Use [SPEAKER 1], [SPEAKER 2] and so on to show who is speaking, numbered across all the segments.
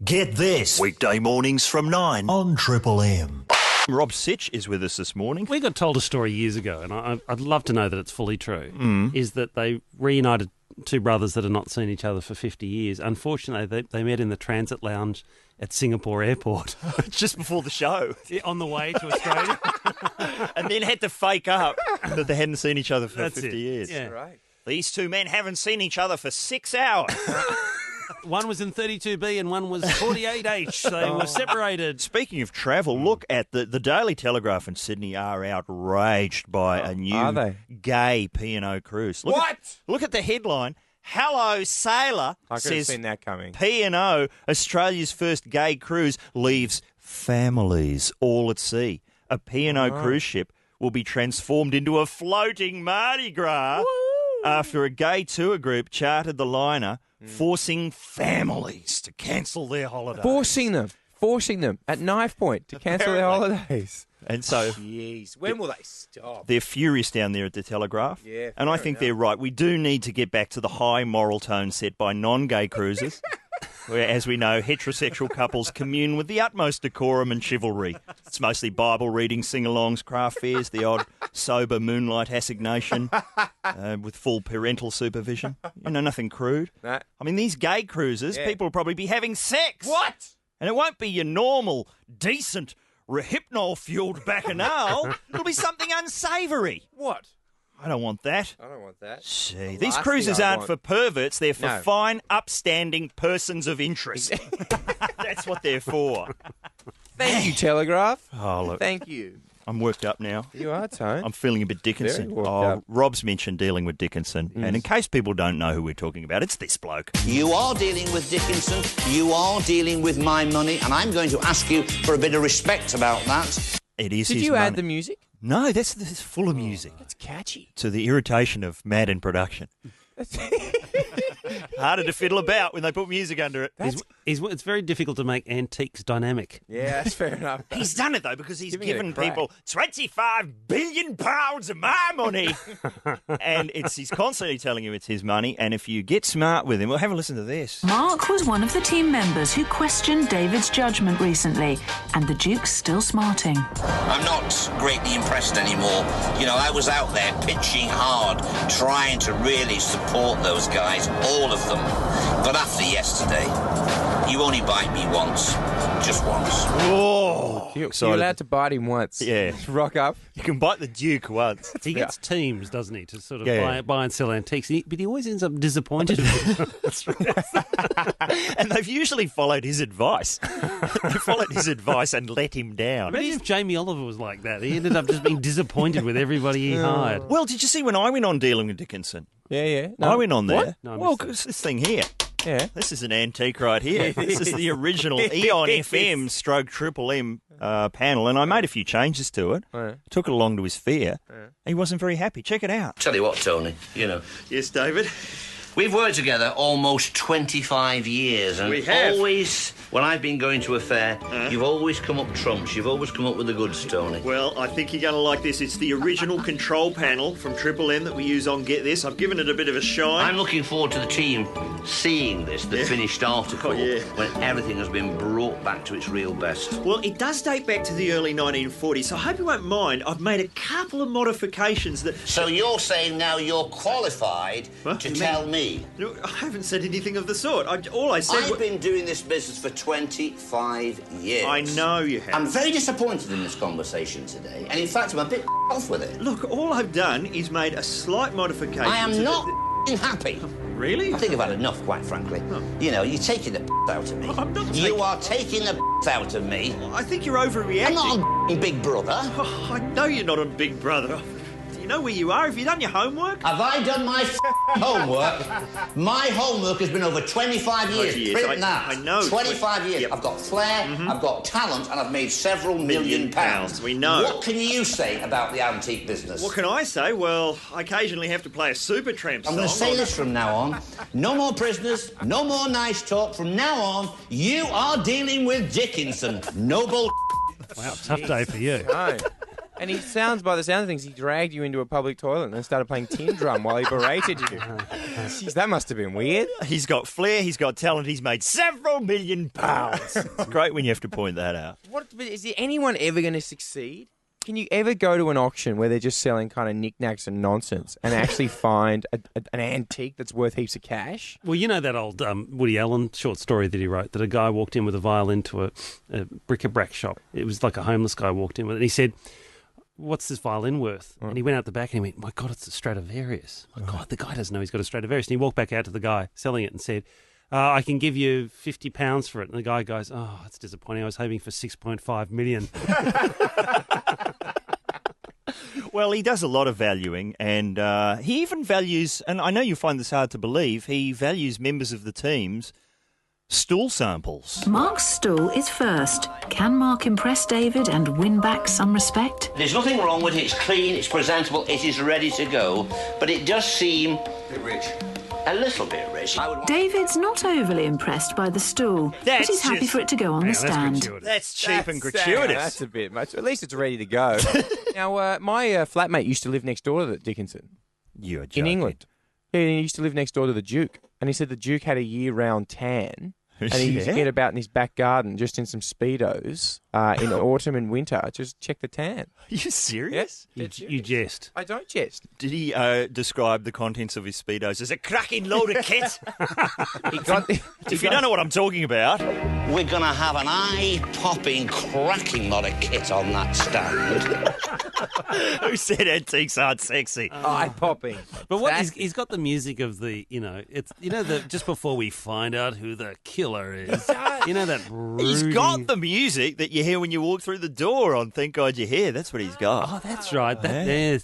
[SPEAKER 1] Get this. Weekday mornings from 9 on Triple M. Rob Sitch is with us this morning.
[SPEAKER 2] We got told a story years ago, and I'd love to know that it's fully true, is that they reunited two brothers that had not seen each other for 50 years. Unfortunately, they met in the transit lounge at Singapore Airport.
[SPEAKER 1] Just before the show.
[SPEAKER 2] On the way to Australia.
[SPEAKER 1] And then had to fake up that they hadn't seen each other for
[SPEAKER 2] That's
[SPEAKER 1] 50
[SPEAKER 2] it.
[SPEAKER 1] years.
[SPEAKER 2] Yeah.
[SPEAKER 3] Right.
[SPEAKER 1] These two men haven't seen each other for 6 hours.
[SPEAKER 2] One was in 32B and one was 48H. They were separated.
[SPEAKER 1] Speaking of travel, look at the Daily Telegraph in Sydney are outraged by a new gay P&O cruise. Look at the headline. Hello, sailor,
[SPEAKER 3] I could have
[SPEAKER 1] says
[SPEAKER 3] seen that coming.
[SPEAKER 1] P&O, Australia's first gay cruise, leaves families all at sea. A P&O cruise ship will be transformed into a floating Mardi Gras after a gay tour group chartered the liner, forcing families to cancel their holidays.
[SPEAKER 3] Forcing them at knife point to cancel their holidays.
[SPEAKER 1] And so
[SPEAKER 3] Jeez, when will they stop?
[SPEAKER 1] they're furious down there at the Telegraph.
[SPEAKER 3] Yeah,
[SPEAKER 1] and I
[SPEAKER 3] fair
[SPEAKER 1] think
[SPEAKER 3] enough.
[SPEAKER 1] they're right. We do need to get back to the high moral tone set by non-gay cruisers, where, as we know, heterosexual couples commune with the utmost decorum and chivalry. It's mostly Bible reading, sing-alongs, craft fairs, the odd sober moonlight assignation with full parental supervision. You know, nothing crude.
[SPEAKER 3] Nah.
[SPEAKER 1] I mean, these gay cruisers, people will probably be having sex.
[SPEAKER 3] What?
[SPEAKER 1] And it won't be your normal, decent, rehypnol-fueled bacchanal. It'll be something unsavoury.
[SPEAKER 3] What?
[SPEAKER 1] I don't want that.
[SPEAKER 3] I don't want that.
[SPEAKER 1] Gee,
[SPEAKER 3] The
[SPEAKER 1] these
[SPEAKER 3] last
[SPEAKER 1] cruises
[SPEAKER 3] thing I
[SPEAKER 1] aren't
[SPEAKER 3] want-
[SPEAKER 1] for perverts. They're for
[SPEAKER 3] No.
[SPEAKER 1] fine, upstanding persons of interest. That's what they're for.
[SPEAKER 3] Thank you, Telegraph.
[SPEAKER 1] Oh, look,
[SPEAKER 3] Thank you.
[SPEAKER 1] I'm worked up now.
[SPEAKER 3] You are, Tone.
[SPEAKER 1] I'm feeling a bit Dickinson.
[SPEAKER 3] Very worked up.
[SPEAKER 1] Rob's mentioned dealing with Dickinson. And in case people don't know who we're talking about, it's this bloke.
[SPEAKER 4] You are dealing with Dickinson, you are dealing with my money, and I'm going to ask you for a bit of respect about that.
[SPEAKER 1] It is
[SPEAKER 3] Did
[SPEAKER 1] his
[SPEAKER 3] you
[SPEAKER 1] money.
[SPEAKER 3] add the music?
[SPEAKER 1] No, this is full of music.
[SPEAKER 3] It's catchy.
[SPEAKER 1] To the irritation of Mad in production. Harder to fiddle about when they put music under it.
[SPEAKER 2] It's very difficult to make antiques dynamic.
[SPEAKER 3] Yeah, that's fair enough.
[SPEAKER 1] He's done it, though, because he's
[SPEAKER 3] Giving it a
[SPEAKER 1] given
[SPEAKER 3] crack.
[SPEAKER 1] people £25 billion of my money. And he's constantly telling you it's his money. And if you get smart with him, well, have a listen to this.
[SPEAKER 5] Mark was one of the team members who questioned David's judgment recently, and the Duke's still smarting.
[SPEAKER 4] I'm not greatly impressed anymore. You know, I was out there pitching hard, trying to really support those guys, all of them. But after yesterday, you only bite me once, just once.
[SPEAKER 1] Oh,
[SPEAKER 3] You're
[SPEAKER 1] excited.
[SPEAKER 3] allowed to bite him once.
[SPEAKER 1] Yeah.
[SPEAKER 3] Just rock up.
[SPEAKER 1] You can bite the Duke once.
[SPEAKER 2] He gets teams, doesn't he, to sort of
[SPEAKER 1] Yeah.
[SPEAKER 2] buy and sell antiques. But he always ends up disappointed.
[SPEAKER 1] And they've usually followed his advice. They followed his advice and let him down.
[SPEAKER 2] Imagine if Jamie Oliver was like that. He ended up just being disappointed with everybody he hired.
[SPEAKER 1] Well, did you see when I went on dealing with Dickinson?
[SPEAKER 3] Yeah.
[SPEAKER 1] I went on there.
[SPEAKER 3] What?
[SPEAKER 2] No, I
[SPEAKER 1] Well,
[SPEAKER 2] missed it.
[SPEAKER 1] 'cause this thing here.
[SPEAKER 3] Yeah.
[SPEAKER 1] This is an antique right here. This is the original Eon FM stroke Triple M panel, and I made a few changes to it.
[SPEAKER 3] Yeah.
[SPEAKER 1] Took it along to his fair. He wasn't very happy. Check it out.
[SPEAKER 4] Tell you what, Tony, you know,
[SPEAKER 1] Yes, David.
[SPEAKER 4] we've worked together almost 25 years, and
[SPEAKER 1] We have.
[SPEAKER 4] always, when I've been going to a fair, you've always come up trumps. You've always come up with the goods, Tony.
[SPEAKER 1] Well, I think you're going to like this. It's the original control panel from Triple M that we use on Get This. I've given it a bit of a shine.
[SPEAKER 4] I'm looking forward to the team seeing this, the finished article,
[SPEAKER 1] Oh, yeah.
[SPEAKER 4] when everything has been brought back to its real best.
[SPEAKER 1] Well, it does date back to the early 1940s, so I hope you won't mind. I've made a couple of modifications that...
[SPEAKER 4] So you're saying now you're qualified
[SPEAKER 1] What?
[SPEAKER 4] to
[SPEAKER 1] You
[SPEAKER 4] tell me?
[SPEAKER 1] No, I haven't said anything of the sort. All I said...
[SPEAKER 4] I've been doing this business for 25 years.
[SPEAKER 1] I know you have.
[SPEAKER 4] I'm very disappointed in this conversation today, and in fact, I'm a bit off with it.
[SPEAKER 1] Look, all I've done is made a slight modification.
[SPEAKER 4] I am
[SPEAKER 1] to
[SPEAKER 4] not happy.
[SPEAKER 1] Really?
[SPEAKER 4] I think I've had enough, quite frankly. You know, you're taking the out of me.
[SPEAKER 1] I'm not
[SPEAKER 4] You
[SPEAKER 1] taking-
[SPEAKER 4] are taking the out of me.
[SPEAKER 1] I think you're overreacting.
[SPEAKER 4] I'm not on Big Brother.
[SPEAKER 1] Oh, I know you're not on Big Brother. Do you know where you are? Have you done your homework?
[SPEAKER 4] Have I done my homework? My homework has been over 25 years.
[SPEAKER 1] years.
[SPEAKER 4] Print that.
[SPEAKER 1] I know.
[SPEAKER 4] 25 years.
[SPEAKER 1] Yep.
[SPEAKER 4] I've got flair, I've got talent, and I've made several million pounds.
[SPEAKER 1] We know.
[SPEAKER 4] What can you say about the antique business?
[SPEAKER 1] What can I say? Well, I occasionally have to play a Supertramp song.
[SPEAKER 4] I'm going to say this from now on. No more prisoners, no more nice talk. From now on, you are dealing with Dickinson. No bull.
[SPEAKER 2] Wow, tough day for you.
[SPEAKER 3] No. And he sounds, by the sound of things, he dragged you into a public toilet and then started playing tin drum while he berated you. Jeez, that must have been weird.
[SPEAKER 1] He's got flair, he's got talent, he's made several million pounds. It's great when you have to point that out.
[SPEAKER 3] Is there anyone ever going to succeed? Can you ever go to an auction where they're just selling kind of knickknacks and nonsense and actually find an antique that's worth heaps of cash?
[SPEAKER 2] Well, you know that old Woody Allen short story that he wrote, that a guy walked in with a violin to a bric-a-brac shop. It was like a homeless guy walked in with it, and he said, "What's this violin worth?" And he went out the back and he went, "My God, it's a Stradivarius." My God, the guy doesn't know he's got a Stradivarius. And he walked back out to the guy selling it and said, "I can give you £50 for it." And the guy goes, "Oh, that's disappointing. I was hoping for 6.5 million."
[SPEAKER 1] Well, he does a lot of valuing, and he even values, and I know you find this hard to believe, he values members of the team's stool samples.
[SPEAKER 5] Mark's stool is first. Can Mark impress David and win back some respect?
[SPEAKER 4] There's nothing wrong with it. It's clean, it's presentable, it is ready to go, but it does seem a bit rich. A little bit rich.
[SPEAKER 5] David's not overly impressed by the stool, but he's happy for it to go on the stand.
[SPEAKER 1] That's cheap and gratuitous.
[SPEAKER 3] That's a bit much. At least it's ready to go. Now, my flatmate used to live next door to Dickinson.
[SPEAKER 1] You're joking.
[SPEAKER 3] In England. Yeah, he used to live next door to the Duke. And he said the Duke had a year-round tan. And he used to get about in his back garden just in some Speedos in autumn and winter. Just check the tan.
[SPEAKER 1] Are you serious?
[SPEAKER 3] Yes.
[SPEAKER 2] You jest.
[SPEAKER 3] I don't jest.
[SPEAKER 1] Did he describe the contents of his Speedos as a cracking load of kit? If you don't know what I'm talking about.
[SPEAKER 4] We're going to have an eye-popping, cracking lot of kit on that stand.
[SPEAKER 1] Who said antiques aren't sexy?
[SPEAKER 3] Eye-popping.
[SPEAKER 2] But what he's got the music of the, it's just before we find out who the killer is. That broody...
[SPEAKER 1] He's got the music that you hear when you walk through the door on Thank God You're Here. That's what he's got.
[SPEAKER 2] Oh, that's right. There's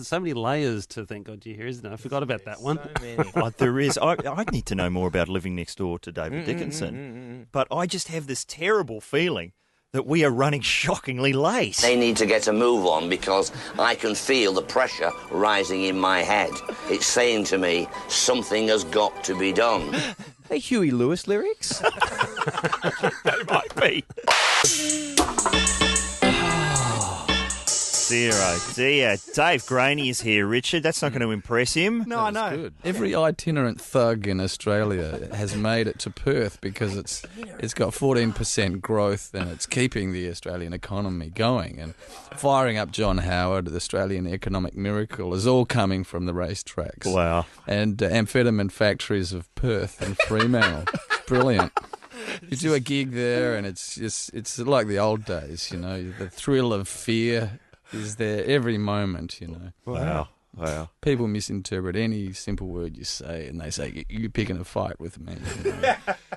[SPEAKER 2] so many layers to Thank God You're Here, isn't there? I forgot about that one.
[SPEAKER 3] So many.
[SPEAKER 1] Oh, there is. I need to know more about living next door to David Dickinson. But I just have this terrible feeling that we are running shockingly late.
[SPEAKER 4] They need to get a move on because I can feel the pressure rising in my head. It's saying to me, something has got to be done.
[SPEAKER 3] Hey, Huey Lewis lyrics?
[SPEAKER 1] They might be. Zero. Dear. Dave Graney is here, Richard. That's not going to impress him.
[SPEAKER 6] No, I know. Good. Every itinerant thug in Australia has made it to Perth because it's got 14% growth and it's keeping the Australian economy going. And firing up John Howard, the Australian economic miracle, is all coming from the racetracks.
[SPEAKER 1] Wow.
[SPEAKER 6] And amphetamine factories of Perth and Fremantle. Brilliant. You do a gig there and it's like the old days, the thrill of fear is there every moment,
[SPEAKER 1] Wow.
[SPEAKER 6] People misinterpret any simple word you say and they say, you're picking a fight with me.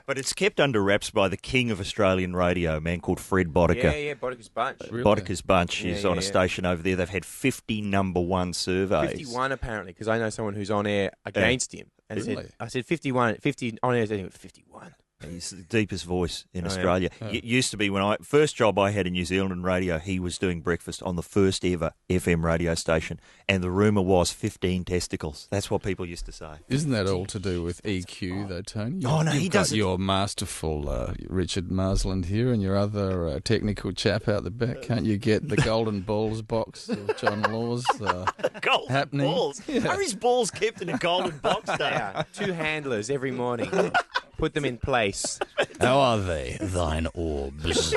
[SPEAKER 1] But it's kept under wraps by the king of Australian radio, a man called Fred Botica.
[SPEAKER 3] Yeah, Botica's Bunch.
[SPEAKER 6] Really?
[SPEAKER 1] Botica's Bunch is on a station over there. They've had 50 number one surveys.
[SPEAKER 3] 51 apparently, because I know someone who's on air against him. And
[SPEAKER 6] Really?
[SPEAKER 3] I said 51, 50 on air, I said 51.
[SPEAKER 1] He's the deepest voice in Australia.
[SPEAKER 6] Oh.
[SPEAKER 1] It used to be when first job I had in New Zealand in radio, he was doing breakfast on the first ever FM radio station, and the rumour was 15 testicles. That's what people used to say.
[SPEAKER 6] Isn't that all to do with EQ, though, Tony?
[SPEAKER 1] Oh, no, he doesn't.
[SPEAKER 6] Your masterful Richard Marsland here and your other technical chap out the back. Can't you get the Golden Balls box of John Law's
[SPEAKER 1] Golden
[SPEAKER 6] happening?
[SPEAKER 1] balls.
[SPEAKER 6] Yeah.
[SPEAKER 1] Are his balls kept in a golden box, Dave?
[SPEAKER 3] Yeah, 2 handlers every morning. Put them in place.
[SPEAKER 6] How are they, thine orbs?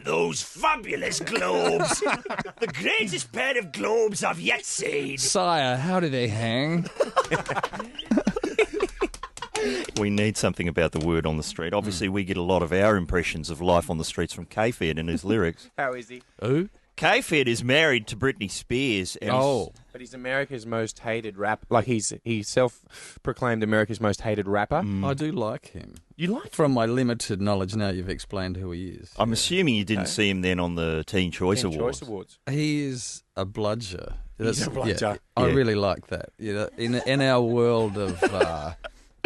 [SPEAKER 1] Those fabulous globes. The greatest pair of globes I've yet seen.
[SPEAKER 6] Sire, how do they hang?
[SPEAKER 1] We need something about the word on the street. Obviously, we get a lot of our impressions of life on the streets from K-Fed and his lyrics.
[SPEAKER 3] How is he?
[SPEAKER 6] Who?
[SPEAKER 1] K-Fed is married to Britney Spears. And
[SPEAKER 3] But he's America's most hated rapper. Like, he's self-proclaimed America's most hated rapper.
[SPEAKER 6] I do like him.
[SPEAKER 3] You like him?
[SPEAKER 6] From my limited knowledge now, you've explained who he is.
[SPEAKER 1] I'm assuming you didn't see him then on the Teen Choice Awards.
[SPEAKER 6] He is a bludger.
[SPEAKER 3] He's a bludger.
[SPEAKER 6] I really like that. In our world of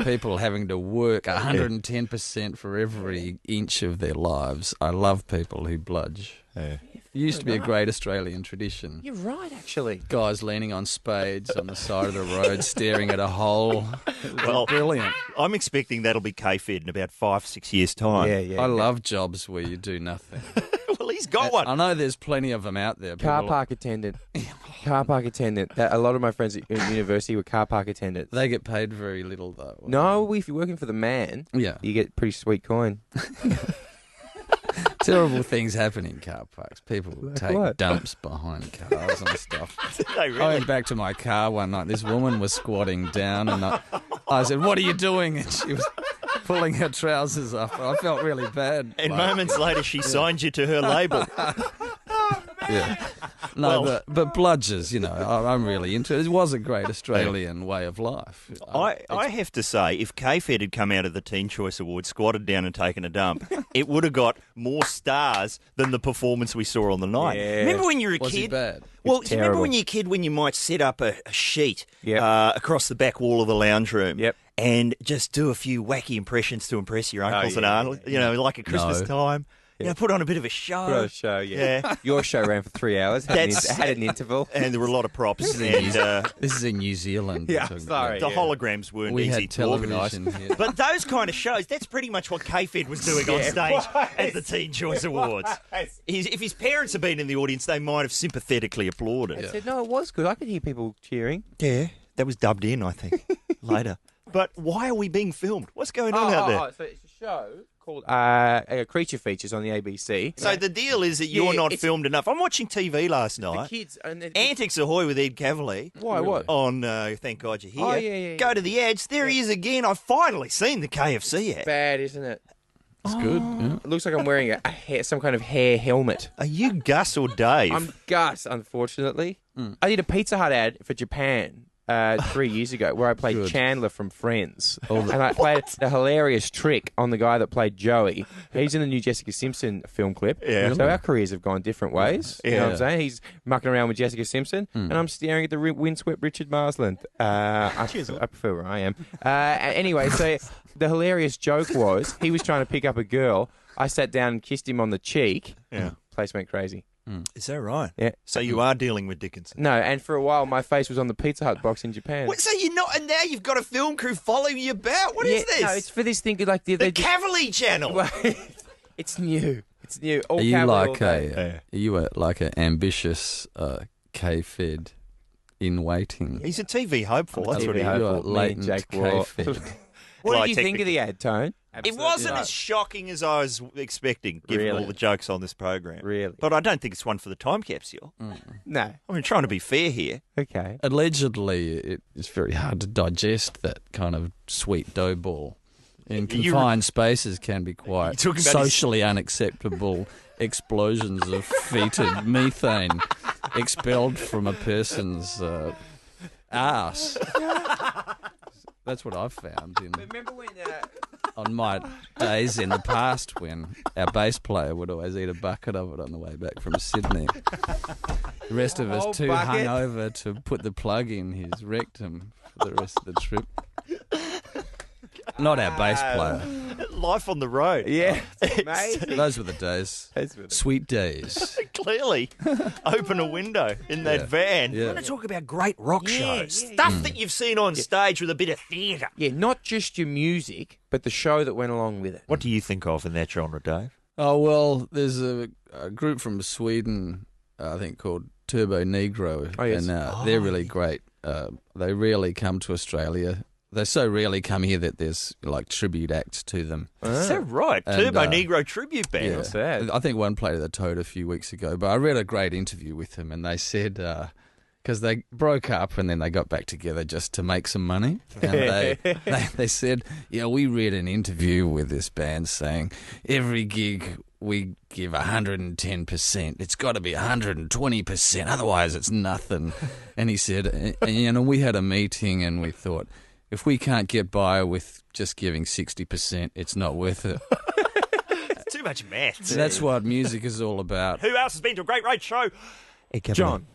[SPEAKER 6] people having to work 110% for every inch of their lives, I love people who bludge.
[SPEAKER 1] Yeah.
[SPEAKER 6] It used to be a great Australian tradition.
[SPEAKER 3] You're right, actually.
[SPEAKER 6] Guys leaning on spades on the side of the road, staring at a hole.
[SPEAKER 1] Well,
[SPEAKER 6] Brilliant.
[SPEAKER 1] I'm expecting that'll be K-Fed in about 5-6 years' time.
[SPEAKER 3] Yeah.
[SPEAKER 6] I love jobs where you do nothing.
[SPEAKER 1] Well, He's got one.
[SPEAKER 6] I know there's plenty of them out there.
[SPEAKER 3] Car
[SPEAKER 6] People-
[SPEAKER 3] park attendant. Car park attendant. A lot of my friends at university were car park attendants.
[SPEAKER 6] They get paid very little, though.
[SPEAKER 3] No, if you're working for the man,
[SPEAKER 6] Yeah.
[SPEAKER 3] you get pretty sweet coin.
[SPEAKER 6] Terrible things happen in car parks. People take
[SPEAKER 3] what?
[SPEAKER 6] dumps behind cars and stuff.
[SPEAKER 1] They
[SPEAKER 6] I
[SPEAKER 1] really?
[SPEAKER 6] went back to my car one night. This woman was squatting down, and I said, "What are you doing?" And she was pulling her trousers up. I felt really bad.
[SPEAKER 1] And moments later, she signed you to her label.
[SPEAKER 6] Yeah. No,
[SPEAKER 1] Well-
[SPEAKER 6] but Bludgers, I'm really into it. It was a great Australian way of life.
[SPEAKER 1] I have to say, if K-Fed had come out of the Teen Choice Awards, squatted down and taken a dump, it would have got more stars than the performance we saw on the night.
[SPEAKER 3] Yeah.
[SPEAKER 1] Remember when you were a
[SPEAKER 6] Was
[SPEAKER 1] kid?
[SPEAKER 6] he bad?
[SPEAKER 1] Well,
[SPEAKER 3] It's
[SPEAKER 1] do you remember
[SPEAKER 3] terrible.
[SPEAKER 1] when you're a kid when you might set up a sheet
[SPEAKER 3] Yep.
[SPEAKER 1] across the back wall of the lounge room
[SPEAKER 3] Yep.
[SPEAKER 1] and just do a few wacky impressions to impress your uncles and
[SPEAKER 3] yeah,
[SPEAKER 1] aunts, like at Christmas time? Put on a bit of a show.
[SPEAKER 3] Put on a show, yeah. Your show ran for 3 hours. Had an interval.
[SPEAKER 1] And there were a lot of props.
[SPEAKER 6] This is in New Zealand.
[SPEAKER 3] Yeah,
[SPEAKER 6] We're talking
[SPEAKER 3] sorry.
[SPEAKER 1] The
[SPEAKER 6] about.
[SPEAKER 1] holograms weren't
[SPEAKER 6] We
[SPEAKER 1] easy
[SPEAKER 6] had
[SPEAKER 1] to organise.
[SPEAKER 6] television here.
[SPEAKER 1] But those kind of shows, that's pretty much what K-Fed was doing on stage at the Teen Choice Awards. If his parents had been in the audience, they might have sympathetically applauded.
[SPEAKER 3] I said, no, it was good. I could hear people cheering.
[SPEAKER 1] Yeah, that was dubbed in, I think, later. But why are we being filmed? What's going on out there?
[SPEAKER 3] So it's a show called Creature Features on the ABC.
[SPEAKER 1] So the deal is that you're
[SPEAKER 3] Yeah,
[SPEAKER 1] not
[SPEAKER 3] it's-
[SPEAKER 1] filmed enough. I'm watching TV last
[SPEAKER 3] the
[SPEAKER 1] night.
[SPEAKER 3] kids.
[SPEAKER 1] Antics Ahoy with Ed Cavalier.
[SPEAKER 3] Why, what?
[SPEAKER 1] On Thank God You're Here.
[SPEAKER 3] Oh, yeah.
[SPEAKER 1] Go to the ads. There he is again. I've finally seen the KFC ad.
[SPEAKER 3] Bad, isn't it?
[SPEAKER 6] It's good. Yeah.
[SPEAKER 3] It looks like I'm wearing some kind of hair helmet.
[SPEAKER 1] Are you Gus or Dave?
[SPEAKER 3] I'm Gus, unfortunately. I did a Pizza Hut ad for Japan 3 years ago where I played
[SPEAKER 6] Good.
[SPEAKER 3] Chandler from Friends. And I played the hilarious trick on the guy that played Joey. He's in the new Jessica Simpson film clip.
[SPEAKER 1] Yeah.
[SPEAKER 3] So our careers have gone different ways. You know what I'm saying? He's mucking around with Jessica Simpson and I'm staring at the windswept Richard Marsland. I prefer where I am. Anyway, so the hilarious joke was he was trying to pick up a girl. I sat down and kissed him on the cheek.
[SPEAKER 1] Yeah.
[SPEAKER 3] Place went crazy.
[SPEAKER 1] Is that right?
[SPEAKER 3] Yeah.
[SPEAKER 1] So you are dealing with Dickinson.
[SPEAKER 3] No, and for a while my face was on the Pizza Hut box in Japan.
[SPEAKER 1] What, so you're not, and now you've got a film crew following you about. What is this?
[SPEAKER 3] No, it's for this thing like
[SPEAKER 1] the Cavalier channel.
[SPEAKER 3] It's new. It's new. All
[SPEAKER 6] Are you
[SPEAKER 3] Cavalier all
[SPEAKER 6] like
[SPEAKER 3] day.
[SPEAKER 6] like an ambitious K-Fed in waiting?
[SPEAKER 1] He's a TV hopeful. That's what he
[SPEAKER 3] TV
[SPEAKER 1] is.
[SPEAKER 6] You are
[SPEAKER 3] hopeful. Me and
[SPEAKER 6] latent
[SPEAKER 3] Jake Waugh.
[SPEAKER 6] K-Fed.
[SPEAKER 3] What
[SPEAKER 1] Well,
[SPEAKER 3] did you think of the ad, Tone?
[SPEAKER 1] It wasn't as shocking as I was expecting, given
[SPEAKER 3] Really?
[SPEAKER 1] all the jokes on this program.
[SPEAKER 3] Really?
[SPEAKER 1] But I don't think it's one for the time capsule.
[SPEAKER 3] No.
[SPEAKER 1] I mean, trying to be fair here.
[SPEAKER 3] Okay.
[SPEAKER 6] Allegedly, it's very hard to digest that kind of sweet dough ball. In
[SPEAKER 1] You-
[SPEAKER 6] confined spaces can be quite
[SPEAKER 1] You're talking about his-
[SPEAKER 6] socially unacceptable explosions of fetid methane expelled from a person's arse. That's what I've found
[SPEAKER 3] Remember when...
[SPEAKER 6] on my days in the past when our bass player would always eat a bucket of it on the way back from Sydney. The rest of us
[SPEAKER 3] whole
[SPEAKER 6] too
[SPEAKER 3] bucket?
[SPEAKER 6] hungover to put the plug in his rectum for the rest of the trip. Not our bass player.
[SPEAKER 1] Life on the road.
[SPEAKER 3] Yeah. It's amazing.
[SPEAKER 6] Those were the days. Sweet days.
[SPEAKER 1] Clearly. Open a window in that van.
[SPEAKER 6] Yeah.
[SPEAKER 1] I want to talk about great rock shows. Stuff that you've seen on stage with a bit of theatre.
[SPEAKER 3] Yeah, not just your music, but the show that went along with it.
[SPEAKER 1] What do you think of in that genre, Dave?
[SPEAKER 6] Oh, well, there's a group from Sweden, I think, called Turbo Negro.
[SPEAKER 3] Oh, yes.
[SPEAKER 6] And they're really great. They rarely come to Australia. They so rarely come here that there's like tribute acts to them.
[SPEAKER 1] Is that right?
[SPEAKER 6] And,
[SPEAKER 1] Turbo Negro tribute band.
[SPEAKER 3] What's that?
[SPEAKER 6] I think one played at the Toad a few weeks ago, but I read a great interview with them, and they said because they broke up and then they got back together just to make some money, and they said, yeah, we read an interview with this band saying every gig we give 110%. It's got to be 120%, otherwise it's nothing. And he said, and we had a meeting and we thought, if we can't get by with just giving 60%, it's not worth it.
[SPEAKER 1] Too much maths.
[SPEAKER 6] So that's what music is all about.
[SPEAKER 1] Who else has been to a great show?
[SPEAKER 3] John.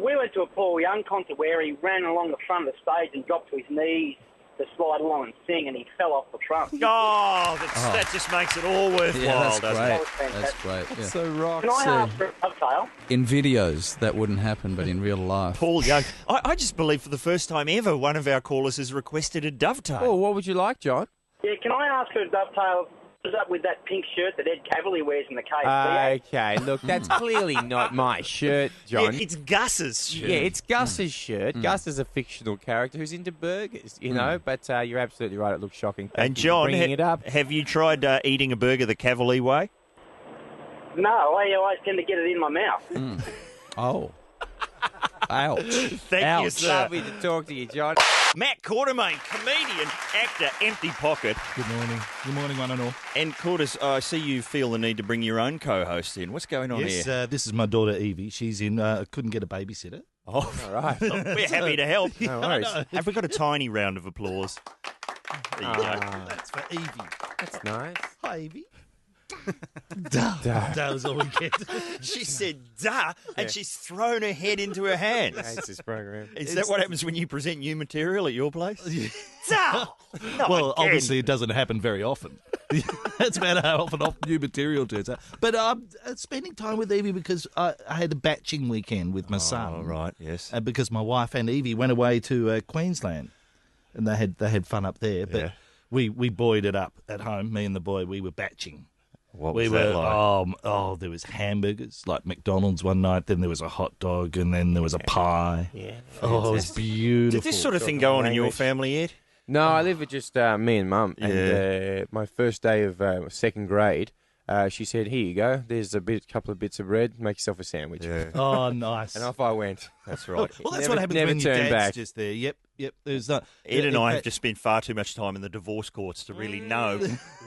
[SPEAKER 7] We went to a Paul Young concert where he ran along the front of the stage and dropped to his knees to slide along and sing, and he fell off the front.
[SPEAKER 1] Oh, that just makes it all worthwhile,
[SPEAKER 6] Yeah, that's
[SPEAKER 1] doesn't
[SPEAKER 6] great.
[SPEAKER 1] it?
[SPEAKER 7] was fantastic.
[SPEAKER 6] That's great. Yeah.
[SPEAKER 3] So rock.
[SPEAKER 7] Can I ask for a dovetail?
[SPEAKER 6] In videos, that wouldn't happen, but in real life.
[SPEAKER 1] Paul Young. I just believe for the first time ever, one of our callers has requested a dovetail.
[SPEAKER 3] Oh, what would you like, John?
[SPEAKER 7] Yeah, can I ask for a dovetail What's up with that pink shirt that Ed Cavalier wears in the KFC?
[SPEAKER 3] Okay, look, that's clearly not my shirt, John.
[SPEAKER 1] Yeah, it's Gus's shirt.
[SPEAKER 3] Yeah, it's Gus's shirt. Gus is a fictional character who's into burgers, you know, but you're absolutely right. It looks shocking. Thank
[SPEAKER 1] And
[SPEAKER 3] you
[SPEAKER 1] John,
[SPEAKER 3] for bringing it up.
[SPEAKER 1] have you tried eating a burger the Cavalier way?
[SPEAKER 7] No, I always tend to get it in my mouth.
[SPEAKER 6] Oh. Ouch.
[SPEAKER 1] Thank you, sir.
[SPEAKER 3] Lovely to talk to you, John.
[SPEAKER 1] Matt Quartermaine, comedian, actor, Empty Pocket.
[SPEAKER 8] Good morning. Good morning, one and all.
[SPEAKER 1] And Quarters, I see you feel the need to bring your own co-host in. What's going on
[SPEAKER 8] Yes,
[SPEAKER 1] here?
[SPEAKER 8] this is my daughter Evie. She's in. Couldn't get a babysitter.
[SPEAKER 1] Oh,
[SPEAKER 3] All right.
[SPEAKER 1] we're happy to help.
[SPEAKER 3] No worries.
[SPEAKER 1] Have we got a tiny round of applause? There you go.
[SPEAKER 8] That's for Evie.
[SPEAKER 3] That's nice.
[SPEAKER 8] Hi, Evie.
[SPEAKER 3] Duh.
[SPEAKER 8] That was all we get.
[SPEAKER 1] She said, duh, and she's thrown her head into her hands.
[SPEAKER 3] Hates this program.
[SPEAKER 1] Is that what happens when you present new material at your place? Duh! Not
[SPEAKER 8] Well,
[SPEAKER 1] again.
[SPEAKER 8] obviously, it doesn't happen very often. That's about how often new material turns out. But I'm spending time with Evie because I had a batching weekend with my son.
[SPEAKER 1] Oh, right, yes.
[SPEAKER 8] Because my wife and Evie went away to Queensland, and they had fun up there. But
[SPEAKER 1] Yeah.
[SPEAKER 8] we buoyed it up at home. Me and the boy, we were batching.
[SPEAKER 1] What
[SPEAKER 8] We
[SPEAKER 1] was that
[SPEAKER 8] were
[SPEAKER 1] like?
[SPEAKER 8] there was hamburgers like McDonald's one night, then there was a hot dog, and then there was a pie.
[SPEAKER 3] Yeah.
[SPEAKER 8] Oh, it was beautiful.
[SPEAKER 1] Did this sort of thing go on in your
[SPEAKER 3] language.
[SPEAKER 1] family yet?
[SPEAKER 3] No, I live with just me and Mum. And my first day of second grade, she said, "Here you go. There's a couple of bits of bread. Make yourself a sandwich."
[SPEAKER 8] Oh, nice.
[SPEAKER 3] And off I went.
[SPEAKER 1] That's right.
[SPEAKER 8] Well, that's
[SPEAKER 3] Never-
[SPEAKER 8] what happens
[SPEAKER 3] never
[SPEAKER 8] when your
[SPEAKER 3] turn
[SPEAKER 8] dad's
[SPEAKER 3] back.
[SPEAKER 8] just there. Yep. There's not.
[SPEAKER 1] Ed and I have just spent far too much time in the divorce courts to really know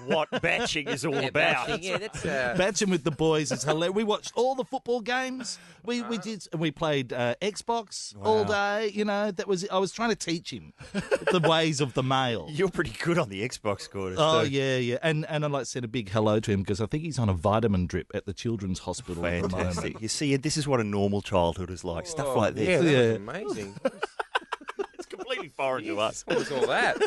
[SPEAKER 1] what batching is all about.
[SPEAKER 3] Yeah, that's
[SPEAKER 8] Batching with the boys is hilarious. We watched all the football games. We played Xbox all day. You know, I was trying to teach him the ways of the male.
[SPEAKER 1] You're pretty good on the Xbox quarters.
[SPEAKER 8] Oh
[SPEAKER 1] too.
[SPEAKER 8] yeah, and I'd like to send a big hello to him because I think he's on a vitamin drip at the Children's Hospital at the moment.
[SPEAKER 1] Fantastic. You see, Ed, this is what a normal childhood is like. Stuff like this.
[SPEAKER 3] Yeah, that
[SPEAKER 8] Yeah.
[SPEAKER 3] was amazing.
[SPEAKER 1] It's completely foreign to us.
[SPEAKER 3] What was all that?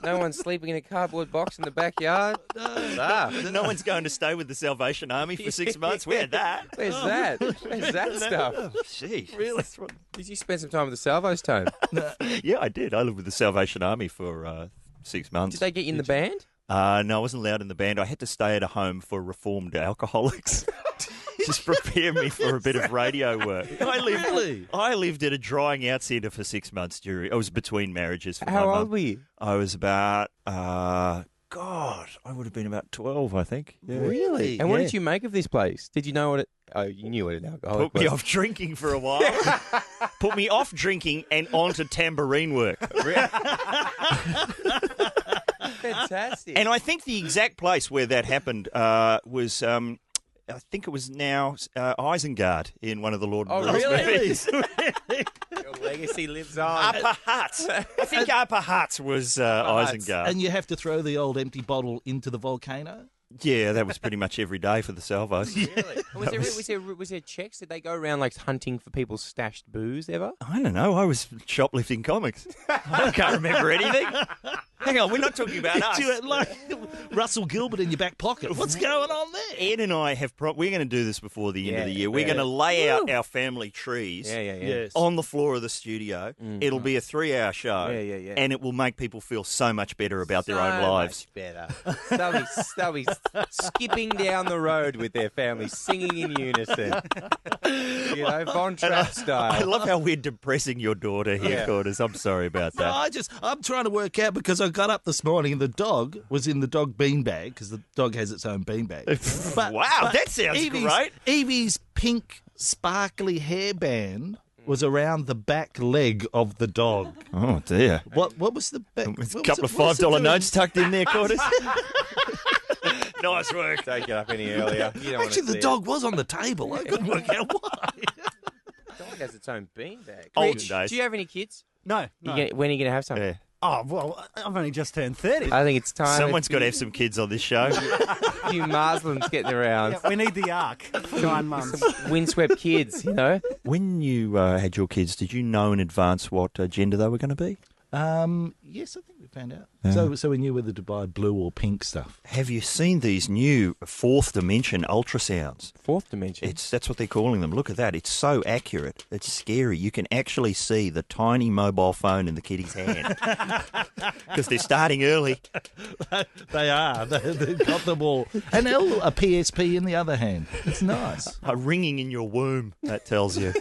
[SPEAKER 3] No one's sleeping in a cardboard box in the backyard. Bizarre.
[SPEAKER 1] No one's going to stay with the Salvation Army for 6 months. We had that.
[SPEAKER 3] Where's that? Where's that stuff?
[SPEAKER 1] Gee,
[SPEAKER 8] Really?
[SPEAKER 3] Did you spend some time with the Salvos, Tone?
[SPEAKER 1] Yeah, I did. I lived with the Salvation Army for 6 months.
[SPEAKER 3] Did they get you in the band?
[SPEAKER 1] No, I wasn't allowed in the band. I had to stay at a home for reformed alcoholics. Just prepare me for a bit of radio work. I lived at a drying out centre for 6 months. I was between marriages. For
[SPEAKER 3] How
[SPEAKER 1] my
[SPEAKER 3] old
[SPEAKER 1] mum.
[SPEAKER 3] were you?
[SPEAKER 1] I was about, I would have been about 12, I think. Yeah.
[SPEAKER 3] Really? And what did you make of this place? Did you know what it... Oh, you knew what an alcoholic
[SPEAKER 1] Put me
[SPEAKER 3] was.
[SPEAKER 1] off drinking for a while. Put me off drinking and onto tambourine work.
[SPEAKER 3] Fantastic.
[SPEAKER 1] And I think the exact place where that happened was... I think it was now Isengard in one of the Lord and
[SPEAKER 3] Oh,
[SPEAKER 1] Rose
[SPEAKER 3] really?
[SPEAKER 1] movies.
[SPEAKER 3] Your legacy lives on.
[SPEAKER 1] Upper Hutt. I think Upper Hutt was Isengard.
[SPEAKER 8] And you have to throw the old empty bottle into the volcano.
[SPEAKER 1] Yeah, that was pretty much every day for the Salvos.
[SPEAKER 3] Really? Was there checks? Did they go around like hunting for people's stashed booze ever?
[SPEAKER 1] I don't know. I was shoplifting comics. I can't remember anything. Hang on, we're not talking about us.
[SPEAKER 8] You had like Russell Gilbert in your back pocket. What's going on there?
[SPEAKER 1] Ed and I have... we're going to do this before the end of the
[SPEAKER 3] Yeah,
[SPEAKER 1] year. We're
[SPEAKER 3] yeah.
[SPEAKER 1] going to lay out our family trees
[SPEAKER 3] Yeah.
[SPEAKER 8] Yes.
[SPEAKER 1] on the floor of the studio. It'll be a 3-hour show.
[SPEAKER 3] Yeah.
[SPEAKER 1] And it will make people feel so much better about their own lives.
[SPEAKER 3] Much better. They'll be skipping down the road with their family, singing in unison. You know, Von Trapp style.
[SPEAKER 1] I love how we're depressing your daughter here,
[SPEAKER 3] Yeah.
[SPEAKER 1] Quarters. I'm sorry about
[SPEAKER 8] No,
[SPEAKER 1] that.
[SPEAKER 8] I'm trying to work out because I got up this morning and the dog was in the dog beanbag because the dog has its own beanbag.
[SPEAKER 1] Wow, that sounds great.
[SPEAKER 8] Evie's pink sparkly hairband was around the back leg of the dog.
[SPEAKER 1] Oh, dear.
[SPEAKER 8] What was the back?
[SPEAKER 1] There's a couple of $5 notes tucked in there, Quarters. Nice work.
[SPEAKER 3] Don't get up any earlier. You don't
[SPEAKER 8] Actually, the dog was on the table. I couldn't work out why.
[SPEAKER 3] The dog has its own beanbag.
[SPEAKER 1] Olden
[SPEAKER 3] Rich,
[SPEAKER 1] days.
[SPEAKER 3] do you have any kids?
[SPEAKER 9] No.
[SPEAKER 3] When are you going to have some?
[SPEAKER 1] Yeah.
[SPEAKER 9] Oh, well, I've only just turned 30.
[SPEAKER 3] I think it's time.
[SPEAKER 1] Someone's got to have some kids on this show.
[SPEAKER 3] a few Muslims getting around.
[SPEAKER 9] Yeah, we need the ark for 9 months.
[SPEAKER 3] Windswept kids, you know.
[SPEAKER 1] When you had your kids, did you know in advance what gender they were going to be?
[SPEAKER 8] Yes, I think we found out. So we knew whether to buy blue or pink stuff.
[SPEAKER 1] Have you seen these new fourth dimension ultrasounds?
[SPEAKER 3] Fourth dimension?
[SPEAKER 1] That's what they're calling them. Look at that. It's so accurate. It's scary. You can actually see the tiny mobile phone in the kiddie's hand. Because they're starting early.
[SPEAKER 8] They are. They've got them all. And a PSP in the other hand. It's nice.
[SPEAKER 1] A ringing in your womb, that tells you.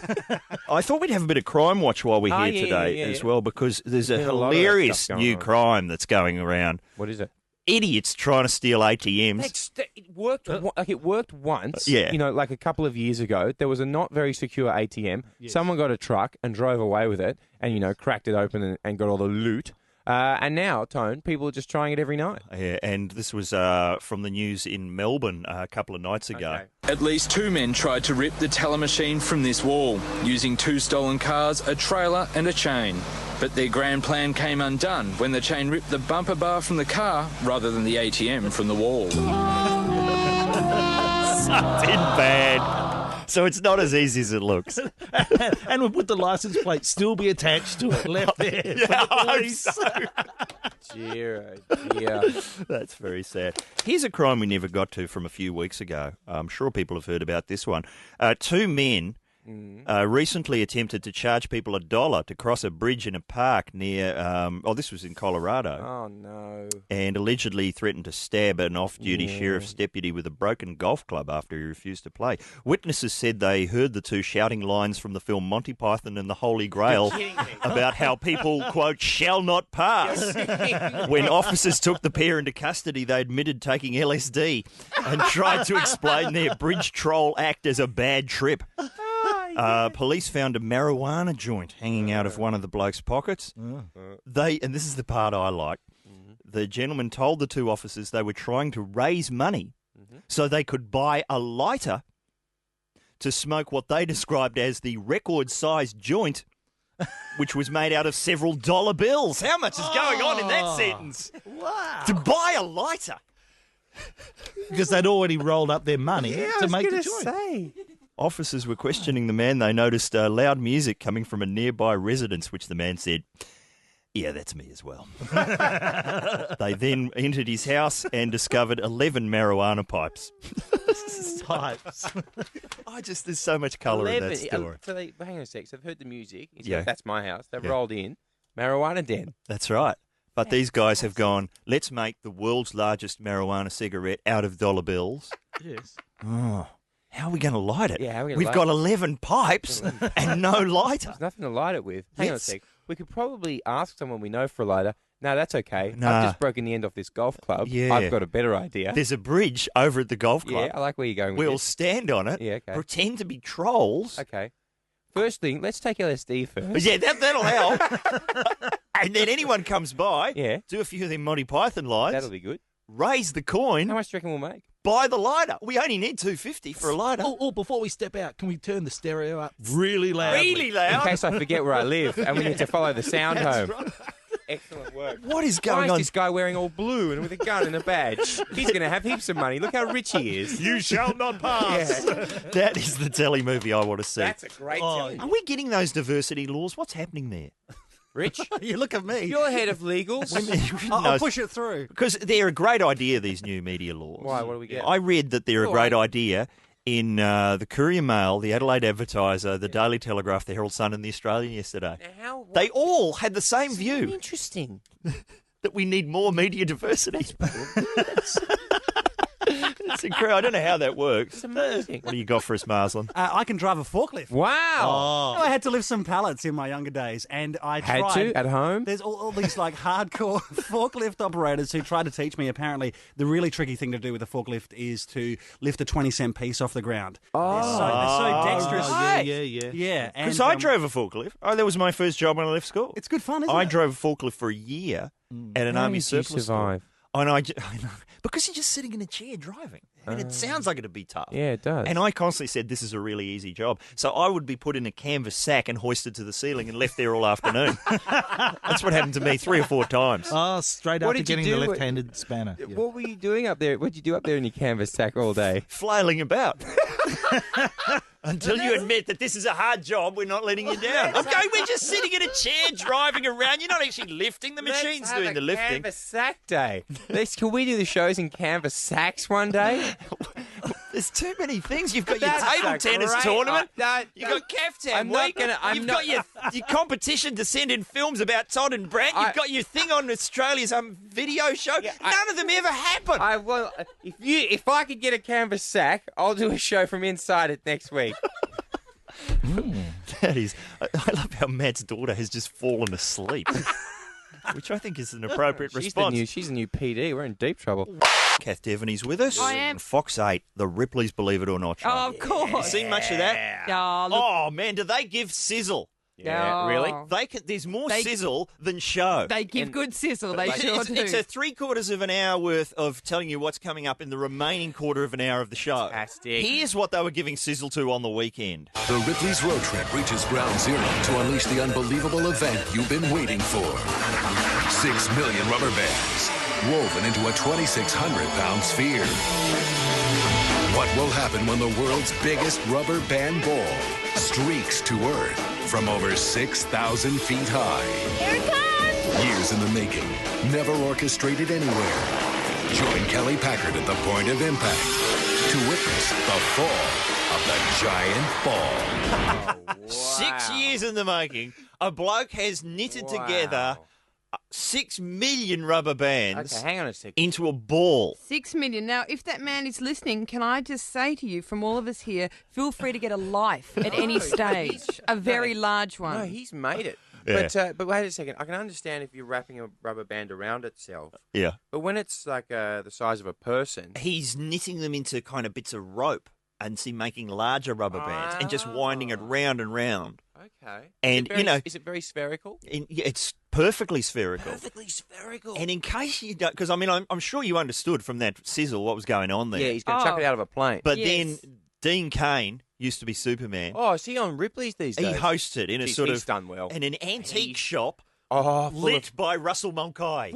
[SPEAKER 1] I thought we'd have a bit of crime watch while we're here today as well, because there's a hilarious new crime that's going around.
[SPEAKER 3] What is it?
[SPEAKER 1] Idiots trying to steal ATMs.
[SPEAKER 3] It worked. It worked once.
[SPEAKER 1] Yeah.
[SPEAKER 3] Like a couple of years ago, there was a not very secure ATM. Yes. Someone got a truck and drove away with it, and cracked it open and got all the loot. And now, Tone, people are just trying it every night.
[SPEAKER 1] Yeah, and this was from the news in Melbourne a couple of nights ago.
[SPEAKER 10] Okay. At least 2 men tried to rip the teller machine from this wall, using 2 stolen cars, a trailer and a chain. But their grand plan came undone when the chain ripped the bumper bar from the car rather than the ATM from the wall.
[SPEAKER 1] Sucked in bad. So it's not as easy as it looks.
[SPEAKER 8] And would the license plate still be attached to it? Left there.
[SPEAKER 1] Yeah, I hope so.
[SPEAKER 3] Dear, dear.
[SPEAKER 1] That's very sad. Here's a crime we never got to from a few weeks ago. I'm sure people have heard about this one. 2 men recently attempted to charge people $1 to cross a bridge in a park near, this was in Colorado.
[SPEAKER 3] Oh, no.
[SPEAKER 1] And allegedly threatened to stab an off-duty sheriff's deputy with a broken golf club after he refused to play. Witnesses said they heard the 2 shouting lines from the film Monty Python and the Holy Grail about how people, quote, shall not pass. When officers took the pair into custody, they admitted taking LSD and tried to explain their bridge troll act as a bad trip. Police found a marijuana joint hanging out of one of the bloke's pockets. And this is the part I like, the gentleman told the 2 officers they were trying to raise money so they could buy a lighter to smoke what they described as the record-sized joint, which was made out of several dollar bills. How much is going on in that sentence?
[SPEAKER 8] Wow.
[SPEAKER 1] To buy a lighter.
[SPEAKER 8] Because they'd already rolled up their money to make the joint.
[SPEAKER 3] Say.
[SPEAKER 1] Officers were questioning the man. They noticed loud music coming from a nearby residence, which the man said, yeah, that's me as well. They then entered his house and discovered 11 marijuana pipes.
[SPEAKER 8] Pipes.
[SPEAKER 1] There's so much colour in that story.
[SPEAKER 3] So hang on a sec. So they've heard the music. That's my house. They've rolled in. Marijuana den.
[SPEAKER 1] That's right. But these guys have gone, let's make the world's largest marijuana cigarette out of dollar bills.
[SPEAKER 8] Yes.
[SPEAKER 1] Oh. How are we going to light it?
[SPEAKER 3] Yeah, how are we
[SPEAKER 1] We've got 11 pipes and no lighter.
[SPEAKER 3] There's nothing to light it with. Hang on a sec. We could probably ask someone we know for a lighter. No, that's okay.
[SPEAKER 1] Nah.
[SPEAKER 3] I've just broken the end off this golf club.
[SPEAKER 1] Yeah.
[SPEAKER 3] I've got a better idea.
[SPEAKER 1] There's a bridge over at the golf club.
[SPEAKER 3] Yeah, I like where you're going with
[SPEAKER 1] We'll
[SPEAKER 3] this.
[SPEAKER 1] stand on it, pretend to be trolls.
[SPEAKER 3] Okay. First thing, let's take LSD first.
[SPEAKER 1] Yeah, that'll help. And then anyone comes by, do a few of them Monty Python lines.
[SPEAKER 3] That'll be good.
[SPEAKER 1] Raise the coin.
[SPEAKER 3] How much do you reckon we'll make?
[SPEAKER 1] Buy the lighter. We only need $2.50 for a lighter.
[SPEAKER 8] Oh, before we step out, can we turn the stereo up really loud?
[SPEAKER 1] Really loud?
[SPEAKER 3] In case I forget where I live and we need to follow the sound home.
[SPEAKER 8] Right.
[SPEAKER 3] Excellent work.
[SPEAKER 1] What is going
[SPEAKER 3] Why
[SPEAKER 1] on?
[SPEAKER 3] is this guy wearing all blue and with a gun and a badge? He's going to have heaps of money. Look how rich he is.
[SPEAKER 8] You shall not pass.
[SPEAKER 3] Yeah.
[SPEAKER 1] That is the telly movie I want to see.
[SPEAKER 3] That's a great telly.
[SPEAKER 1] Are we getting those diversity laws? What's happening there?
[SPEAKER 3] Rich?
[SPEAKER 9] You look at me.
[SPEAKER 3] You're head of legals.
[SPEAKER 9] I'll push it through.
[SPEAKER 1] Because they're a great idea, these new media laws.
[SPEAKER 3] Why? What do we get?
[SPEAKER 1] I read that they're a great idea in the Courier Mail, the Adelaide Advertiser, the Daily Telegraph, the Herald Sun and the Australian yesterday. They all had the same view.
[SPEAKER 3] Interesting.
[SPEAKER 1] That we need more media diversity. It's incredible. I don't know how that works.
[SPEAKER 3] It's amazing.
[SPEAKER 1] What do you got for us, Marsland?
[SPEAKER 9] I can drive a forklift.
[SPEAKER 3] Wow.
[SPEAKER 9] I had to lift some pallets in my younger days, and I
[SPEAKER 3] Had
[SPEAKER 9] tried.
[SPEAKER 3] to at home?
[SPEAKER 9] There's all these like hardcore forklift operators who tried to teach me. Apparently, the really tricky thing to do with a forklift is to lift a 20-cent piece off the ground.
[SPEAKER 3] Oh.
[SPEAKER 9] They're so dexterous.
[SPEAKER 8] Yeah.
[SPEAKER 9] Yeah,
[SPEAKER 1] Because I drove a forklift. That was my first job when I left school.
[SPEAKER 9] It's good fun, isn't
[SPEAKER 1] I
[SPEAKER 9] it?
[SPEAKER 1] drove a forklift for a year at an
[SPEAKER 3] How
[SPEAKER 1] army
[SPEAKER 3] did you
[SPEAKER 1] surplus
[SPEAKER 3] survive?
[SPEAKER 1] store. And I know, because you're just sitting in a chair driving. And it sounds like it'd be tough.
[SPEAKER 3] Yeah, it does.
[SPEAKER 1] And I constantly said, this is a really easy job. So I would be put in a canvas sack and hoisted to the ceiling and left there all afternoon. That's what happened to me 3 or 4 times.
[SPEAKER 8] Oh, straight
[SPEAKER 3] What
[SPEAKER 8] after
[SPEAKER 3] did you
[SPEAKER 8] getting the
[SPEAKER 3] do?
[SPEAKER 8] left-handed spanner. Yeah.
[SPEAKER 3] What were you doing up there? What did you do up there in your canvas sack all day?
[SPEAKER 1] Flailing about. Until you admit that this is a hard job, we're not letting you down. Okay, we're just sitting in a chair driving around. You're not actually lifting. The machine's doing the lifting.
[SPEAKER 3] Canvas sack day. Can we do the shows in canvas sacks one day?
[SPEAKER 1] There's too many things. You've got your table tennis tournament. You've got Caftan Week. You've got your competition to send in films about Todd and Brant. You've got your thing on Australia's video show. None of them ever happen.
[SPEAKER 3] If I could get a canvas sack, I'll do a show from inside it next week.
[SPEAKER 1] That is. I love how Matt's daughter has just fallen asleep, which I think is an appropriate response.
[SPEAKER 3] She's the new PD. We're in deep trouble.
[SPEAKER 1] Kath Deveny's with us.
[SPEAKER 11] I am.
[SPEAKER 1] And Fox 8, the Ripley's Believe It or Not show.
[SPEAKER 11] Oh, of course.
[SPEAKER 1] You seen much of that?
[SPEAKER 11] Oh,
[SPEAKER 1] man, do they give sizzle?
[SPEAKER 3] Yeah, really?
[SPEAKER 1] There's more sizzle than show.
[SPEAKER 11] They give good sizzle, they sure do.
[SPEAKER 1] It's a 3/4 of an hour worth of telling you what's coming up in the remaining quarter of an hour of the show.
[SPEAKER 3] Fantastic.
[SPEAKER 1] Here's what they were giving sizzle to on the weekend.
[SPEAKER 12] The Ripley's Road Trip reaches ground zero to unleash the unbelievable event you've been waiting for. 6 million rubber bands woven into a 2,600-pound sphere. What will happen when the world's biggest rubber band ball streaks to Earth from over 6,000 feet high?
[SPEAKER 13] Here it comes!
[SPEAKER 12] Years in the making, never orchestrated anywhere. Join Kelly Packard at the point of impact to witness the fall of the giant ball.
[SPEAKER 1] 6 years in the making, a bloke has knitted together 6 million rubber bands
[SPEAKER 3] hang on a second.
[SPEAKER 1] into a ball.
[SPEAKER 11] 6 million. Now, if that man is listening, can I just say to you, from all of us here, feel free to get a life at any stage. A very large one.
[SPEAKER 3] No, he's made it.
[SPEAKER 1] Yeah.
[SPEAKER 3] But wait a second. I can understand if you're wrapping a rubber band around itself.
[SPEAKER 1] Yeah.
[SPEAKER 3] But when it's like the size of a person...
[SPEAKER 1] He's knitting them into kind of bits of rope and making larger rubber bands and just winding it round and round.
[SPEAKER 3] Okay.
[SPEAKER 1] And,
[SPEAKER 3] is it very spherical?
[SPEAKER 1] It's perfectly spherical.
[SPEAKER 3] Perfectly spherical.
[SPEAKER 1] And in case you don't, because I'm sure you understood from that sizzle what was going on there.
[SPEAKER 3] Yeah, he's going to chuck it out of a plane.
[SPEAKER 1] But then Dean Cain used to be Superman.
[SPEAKER 3] Oh, is he on Ripley's these days?
[SPEAKER 1] He hosted in
[SPEAKER 3] he's done well.
[SPEAKER 1] in an antique shop
[SPEAKER 3] lit
[SPEAKER 1] by Russell Mulcahy.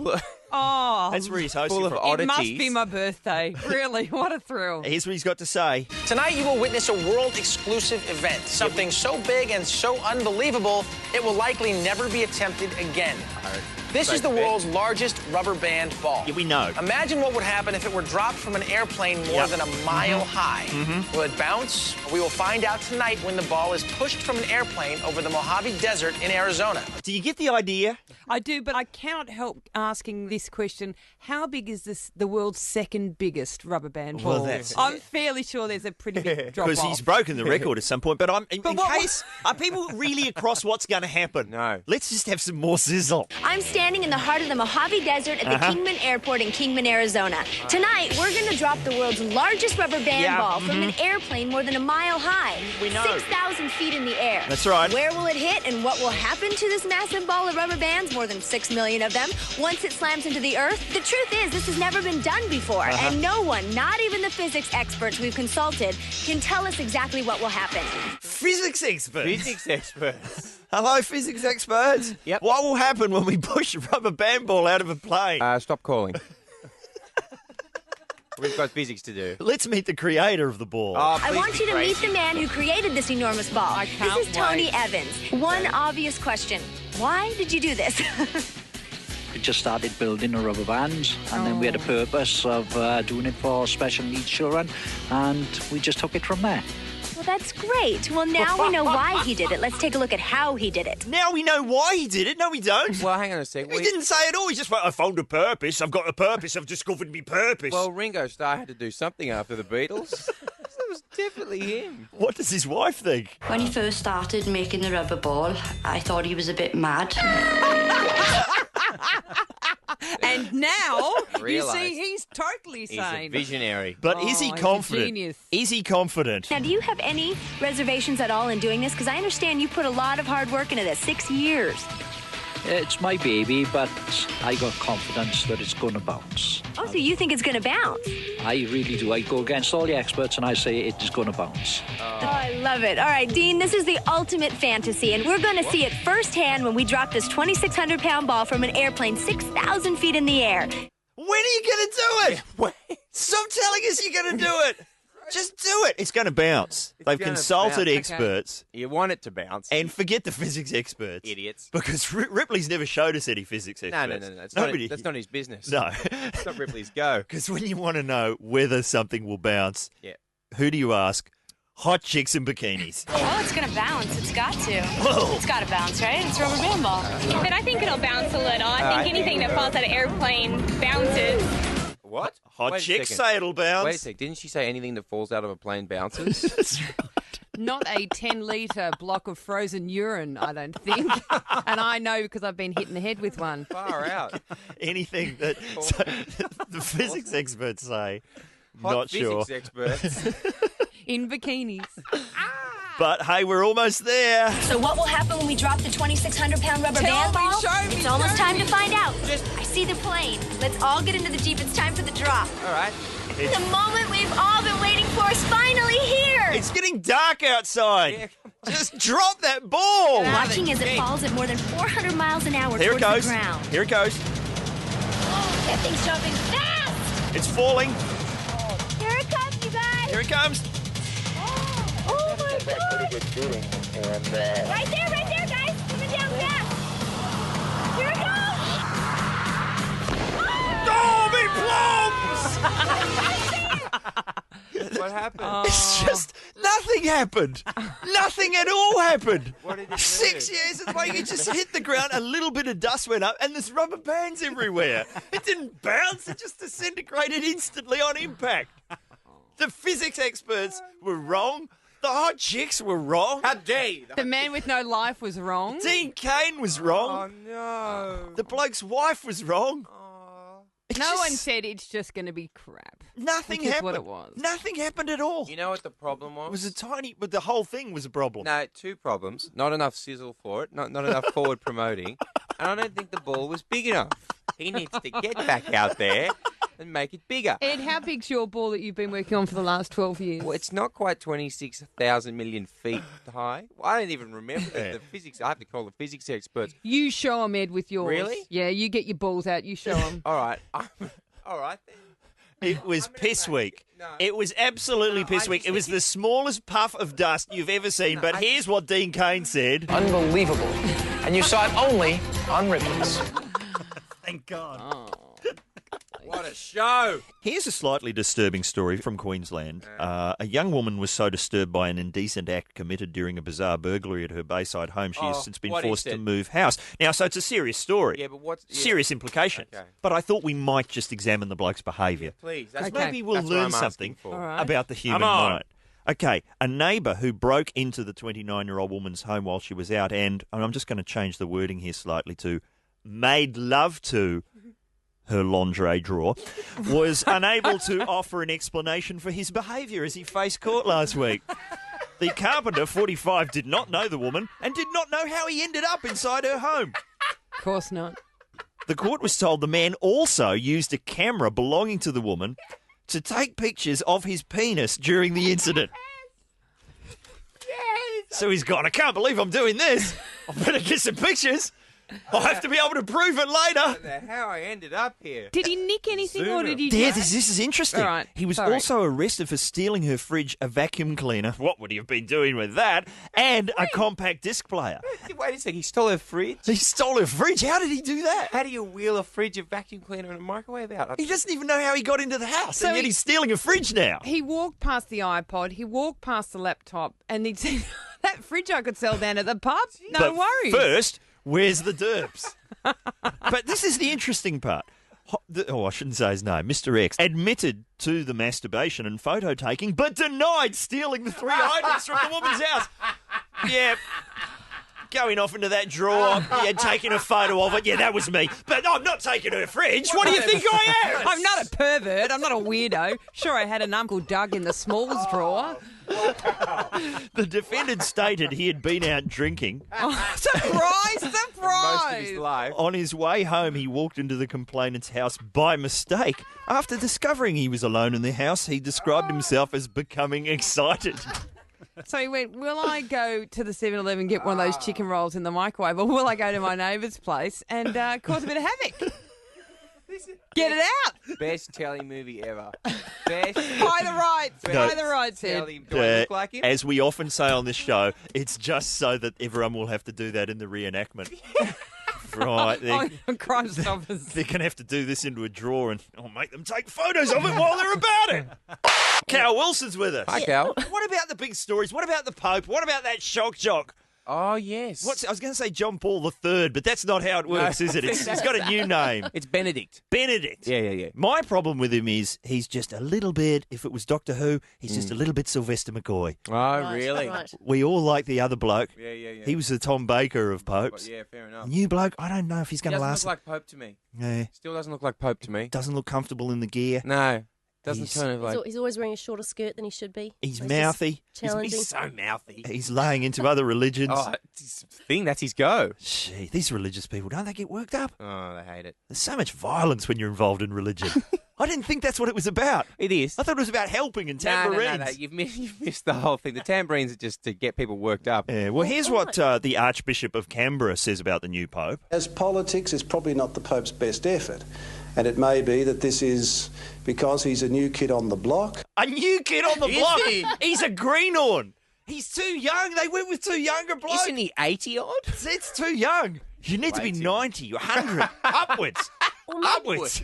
[SPEAKER 11] Oh,
[SPEAKER 1] that's where he's hosting
[SPEAKER 3] full of
[SPEAKER 1] from.
[SPEAKER 3] oddities.
[SPEAKER 11] It must be my birthday. Really, what a thrill.
[SPEAKER 1] Here's what he's got to say.
[SPEAKER 14] Tonight you will witness a world-exclusive event, something so big and so unbelievable, it will likely never be attempted again. This is the world's largest rubber band ball.
[SPEAKER 1] Yeah, we know.
[SPEAKER 14] Imagine what would happen if it were dropped from an airplane more than a mile high. Will it bounce? We will find out tonight when the ball is pushed from an airplane over the Mojave Desert in Arizona.
[SPEAKER 1] Do you get the idea?
[SPEAKER 11] I do, but I cannot help asking this question. How big is the world's second biggest rubber band ball?
[SPEAKER 1] Well,
[SPEAKER 11] I'm fairly sure there's a pretty big drop-off.
[SPEAKER 1] Because he's broken the record at some point. But in case, are people really across what's going to happen?
[SPEAKER 3] No.
[SPEAKER 1] Let's just have some more sizzle.
[SPEAKER 13] I'm standing in the heart of the Mojave Desert at the Kingman Airport in Kingman, Arizona. Tonight, we're going to drop the world's largest rubber band ball from an airplane more than a mile high.
[SPEAKER 1] We know.
[SPEAKER 13] 6,000 feet in the air.
[SPEAKER 1] That's right.
[SPEAKER 13] Where will it hit and what will happen to this massive ball of rubber bands, more than 6 million of them, once it slams into the earth? The truth is, this has never been done before, and no one, not even the physics experts we've consulted, can tell us exactly what will happen.
[SPEAKER 1] Physics experts?
[SPEAKER 3] Physics experts.
[SPEAKER 1] Hello, physics experts.
[SPEAKER 3] Yep.
[SPEAKER 1] What will happen when we push a rubber band ball out of a plane?
[SPEAKER 3] Stop calling. We've got physics to do.
[SPEAKER 1] Let's meet the creator of the ball.
[SPEAKER 13] I want you to meet the man who created this enormous ball. This is Tony Evans. One obvious question. Why did you do this?
[SPEAKER 15] We just started building the rubber bands, and then we had a purpose of doing it for special needs children, and we just took it from there.
[SPEAKER 13] Well, that's great. Well, now we know why he did it. Let's take a look at how he did it.
[SPEAKER 1] Now we know why he did it. No, we don't.
[SPEAKER 3] Well, hang on a sec.
[SPEAKER 1] He didn't say it all. He just went, I found a purpose. I've got a purpose. I've discovered my purpose.
[SPEAKER 3] Well, Ringo Starr had to do something after the Beatles. That was definitely him.
[SPEAKER 1] What does his wife think?
[SPEAKER 16] When he first started making the rubber ball, I thought he was a bit mad.
[SPEAKER 11] And now, you
[SPEAKER 3] Realise
[SPEAKER 11] see, he's totally sane.
[SPEAKER 3] He's a visionary.
[SPEAKER 1] But is he
[SPEAKER 11] he's a
[SPEAKER 1] confident?
[SPEAKER 11] genius.
[SPEAKER 1] Is he confident?
[SPEAKER 13] Now, do you have any reservations at all in doing this? Because I understand you put a lot of hard work into this, 6 years.
[SPEAKER 15] It's my baby, but I got confidence that it's going to bounce.
[SPEAKER 13] Oh, so you think it's going to bounce?
[SPEAKER 15] I really do. I go against all the experts and I say it is going to bounce.
[SPEAKER 13] Oh, I love it. All right, Dean, this is the ultimate fantasy, and we're going to see it firsthand when we drop this 2,600-pound ball from an airplane 6,000 feet in the air.
[SPEAKER 1] When are you going to do it? Stop telling us you're going to do it. Just do it. It's going to bounce. They've
[SPEAKER 3] gonna
[SPEAKER 1] consulted
[SPEAKER 3] bounce.
[SPEAKER 1] experts.
[SPEAKER 3] You want it to bounce.
[SPEAKER 1] And forget the physics experts.
[SPEAKER 3] Idiots.
[SPEAKER 1] Because Ripley's never showed us any physics experts.
[SPEAKER 3] No. That's not his business.
[SPEAKER 1] No.
[SPEAKER 3] It's not Ripley's go.
[SPEAKER 1] Because when you want to know whether something will bounce,
[SPEAKER 3] Yeah.
[SPEAKER 1] who do you ask? Hot chicks in bikinis.
[SPEAKER 17] Oh, it's going to bounce. It's got to.
[SPEAKER 1] Whoa.
[SPEAKER 17] It's got to bounce, right? It's a rubber band ball.
[SPEAKER 18] But I think it'll bounce a little. I think anything that falls out of airplane bounces.
[SPEAKER 3] What?
[SPEAKER 1] Hot
[SPEAKER 3] Wait a
[SPEAKER 1] chicks
[SPEAKER 3] second.
[SPEAKER 1] say it'll bounce.
[SPEAKER 3] Wait a sec. Didn't she say anything that falls out of a plane bounces?
[SPEAKER 11] Not a 10-litre block of frozen urine, I don't think. And I know because I've been hit in the head with one.
[SPEAKER 3] Far out.
[SPEAKER 1] Anything that the physics experts say.
[SPEAKER 3] Hot
[SPEAKER 1] Not sure.
[SPEAKER 3] physics experts.
[SPEAKER 11] In bikinis.
[SPEAKER 1] But hey, we're almost there.
[SPEAKER 13] So what will happen when we drop the 2,600-pound rubber band ball? It's almost time to find out. I see the plane. Let's all get into the Jeep. It's time for the drop.
[SPEAKER 3] All right.
[SPEAKER 13] The moment we've all been waiting for is finally here.
[SPEAKER 1] It's getting dark outside. Just drop that ball.
[SPEAKER 13] Watching as it falls at more than 400 miles an hour
[SPEAKER 1] Here it
[SPEAKER 13] towards
[SPEAKER 1] goes.
[SPEAKER 13] the ground.
[SPEAKER 1] Here it goes.
[SPEAKER 13] That thing's jumping fast.
[SPEAKER 1] It's falling.
[SPEAKER 13] Here it comes, you guys.
[SPEAKER 1] Here it comes.
[SPEAKER 13] Oh my God. Right there, guys. Coming down fast. Here it goes.
[SPEAKER 1] What
[SPEAKER 3] happened?
[SPEAKER 1] It's just nothing happened. Nothing at all happened.
[SPEAKER 3] What did it do?
[SPEAKER 1] 6 years it's like you just hit the ground, a little bit of dust went up, and there's rubber bands everywhere. It didn't bounce, it just disintegrated instantly on impact. The physics experts were wrong. The hot chicks were wrong.
[SPEAKER 3] How dare you?
[SPEAKER 11] The man with no life was wrong.
[SPEAKER 1] Dean Kane was wrong.
[SPEAKER 3] Oh, no.
[SPEAKER 1] The bloke's wife was wrong.
[SPEAKER 11] No one said it's just going to be crap.
[SPEAKER 1] Nothing
[SPEAKER 11] Which is
[SPEAKER 1] happened.
[SPEAKER 11] what it was.
[SPEAKER 1] Nothing happened at all.
[SPEAKER 3] You know what the problem was?
[SPEAKER 1] It was a tiny, but the whole thing was a problem.
[SPEAKER 3] No, two problems. Not enough sizzle for it. Not enough forward promoting. And I don't think the ball was big enough. He needs to get back out there and make it bigger.
[SPEAKER 11] Ed, how big's your ball that you've been working on for the last 12 years?
[SPEAKER 3] Well, it's not quite 26,000 million feet high. I don't even remember the physics. I have to call the physics experts.
[SPEAKER 11] You show 'em, Ed, with yours.
[SPEAKER 3] Really?
[SPEAKER 11] Yeah, you get your balls out, you show 'em.
[SPEAKER 3] All right. All right.
[SPEAKER 1] It was piss week. It was absolutely piss week. It was the smallest puff of dust you've ever seen. But here's what Dean Kane said.
[SPEAKER 14] Unbelievable. And you saw it only on Ripley's.
[SPEAKER 9] Thank God.
[SPEAKER 3] What a show.
[SPEAKER 1] Here's a slightly disturbing story from Queensland. A young woman was so disturbed by an indecent act committed during a bizarre burglary at her Bayside home, she has since been
[SPEAKER 3] what he
[SPEAKER 1] forced to
[SPEAKER 3] said.
[SPEAKER 1] move house. Now, so it's a serious story.
[SPEAKER 3] Yeah, but what's... Yeah.
[SPEAKER 1] Serious implications.
[SPEAKER 3] Okay.
[SPEAKER 1] But I thought we might just examine the bloke's behaviour.
[SPEAKER 3] Please.
[SPEAKER 1] Maybe we'll
[SPEAKER 3] that's what
[SPEAKER 1] learn
[SPEAKER 3] I'm
[SPEAKER 1] something
[SPEAKER 3] asking for.
[SPEAKER 11] All right.
[SPEAKER 1] about the human
[SPEAKER 3] Come on.
[SPEAKER 1] mind. Okay, a neighbour who broke into the 29-year-old woman's home while she was out and I'm just going to change the wording here slightly to made love to her lingerie drawer, was unable to offer an explanation for his behaviour as he faced court last week. The carpenter, 45, did not know the woman and did not know how he ended up inside her home.
[SPEAKER 11] Of course not.
[SPEAKER 1] The court was told the man also used a camera belonging to the woman to take pictures of his penis during the incident. So he's gone, I can't believe I'm doing this. I better get some pictures. I'll have to be able to prove it later.
[SPEAKER 3] How I ended up here.
[SPEAKER 11] Did he nick anything or did he
[SPEAKER 1] Yeah,
[SPEAKER 11] just...
[SPEAKER 1] this is interesting.
[SPEAKER 11] All right,
[SPEAKER 1] He was
[SPEAKER 11] sorry.
[SPEAKER 1] also arrested for stealing her fridge, a vacuum cleaner. What would he have been doing with that? And a compact disc player.
[SPEAKER 3] Wait a second. He stole her fridge?
[SPEAKER 1] He stole her fridge? How did he do that?
[SPEAKER 3] How do you wheel a fridge, a vacuum cleaner, and a microwave out?
[SPEAKER 1] He doesn't even know how he got into the house,
[SPEAKER 11] So
[SPEAKER 1] and yet
[SPEAKER 11] he-
[SPEAKER 1] he's stealing a fridge now.
[SPEAKER 11] He walked past the iPod, he walked past the laptop, and he said, that fridge I could sell down at the pub. No
[SPEAKER 1] But
[SPEAKER 11] worries.
[SPEAKER 1] first, where's the derps? But this is the interesting part. I shouldn't say his name. Mr. X admitted to the masturbation and photo taking, but denied stealing the 3 items from the woman's house. Yeah. Going off into that drawer, taking a photo of it. Yeah, that was me. But I'm not taking her fridge. What do you think I am?
[SPEAKER 11] I'm not a pervert. I'm not a weirdo. Sure, I had an Uncle Doug in the smalls drawer.
[SPEAKER 1] The defendant stated he had been out drinking.
[SPEAKER 11] Surprise!
[SPEAKER 3] Most of his life.
[SPEAKER 1] On his way home, he walked into the complainant's house by mistake. After discovering he was alone in the house, he described himself as becoming excited.
[SPEAKER 11] So he went, will I go to the 7-Eleven and get one of those chicken rolls in the microwave, or will I go to my neighbour's place and cause a bit of havoc? Get it out.
[SPEAKER 3] Best telly movie ever. Best.
[SPEAKER 11] Buy the rights.
[SPEAKER 1] No.
[SPEAKER 11] Buy the rights,
[SPEAKER 3] Telly.
[SPEAKER 11] Ed.
[SPEAKER 3] Do I look like him?
[SPEAKER 1] As we often say on this show, it's just so that everyone will have to do that in the reenactment. Right.
[SPEAKER 11] Oh, Crime Stoppers.
[SPEAKER 1] They're going to have to do this into a drawer and I'll make them take photos of it while they're about it. Cal Wilson's with us.
[SPEAKER 3] Hi, Cal.
[SPEAKER 1] What about the big stories? What about the Pope? What about that shock jock?
[SPEAKER 3] Oh, yes.
[SPEAKER 1] I was going to say John Paul III, but that's not how it works, is it? It's got a new name.
[SPEAKER 3] It's Benedict.
[SPEAKER 1] Benedict.
[SPEAKER 3] Yeah.
[SPEAKER 1] My problem with him is he's just a little bit, if it was Doctor Who, he's just a little bit Sylvester McCoy.
[SPEAKER 3] Oh, really?
[SPEAKER 11] Right.
[SPEAKER 1] We all like the other bloke.
[SPEAKER 3] Yeah.
[SPEAKER 1] He was the Tom Baker of popes.
[SPEAKER 3] Yeah, fair enough.
[SPEAKER 1] New bloke, I don't know if he's
[SPEAKER 3] He
[SPEAKER 1] going to
[SPEAKER 3] doesn't
[SPEAKER 1] last.
[SPEAKER 3] look like Pope to me.
[SPEAKER 1] Yeah.
[SPEAKER 3] Still doesn't look like Pope to me.
[SPEAKER 1] Doesn't look comfortable in the gear.
[SPEAKER 3] No. Doesn't
[SPEAKER 1] He's-
[SPEAKER 3] turn like...
[SPEAKER 19] He's always wearing a shorter skirt than he should be.
[SPEAKER 1] He's
[SPEAKER 19] So it's
[SPEAKER 1] mouthy.
[SPEAKER 19] just Challenging.
[SPEAKER 3] He's so mouthy.
[SPEAKER 1] He's laying into other religions.
[SPEAKER 3] Oh, it's his thing. That's his go.
[SPEAKER 1] Gee, these religious people, don't they get worked up?
[SPEAKER 3] Oh, they hate it.
[SPEAKER 1] There's so much violence when you're involved in religion. I didn't think that's what it was about.
[SPEAKER 3] It is.
[SPEAKER 1] I thought it was about helping and tambourines.
[SPEAKER 3] No. You've missed the whole thing. The tambourines are just to get people worked up.
[SPEAKER 1] Yeah, well, here's what the Archbishop of Canberra says about the new Pope.
[SPEAKER 20] As politics is probably not the Pope's best effort. And it may be that this is because he's a new kid on the block.
[SPEAKER 1] A new kid on the
[SPEAKER 3] Is
[SPEAKER 1] block?
[SPEAKER 3] he?
[SPEAKER 1] He's a greenhorn. He's too young. They went with too younger blokes.
[SPEAKER 3] Isn't he 80-odd?
[SPEAKER 1] It's too young. You need to be 90 or 100. Upwards.
[SPEAKER 19] Or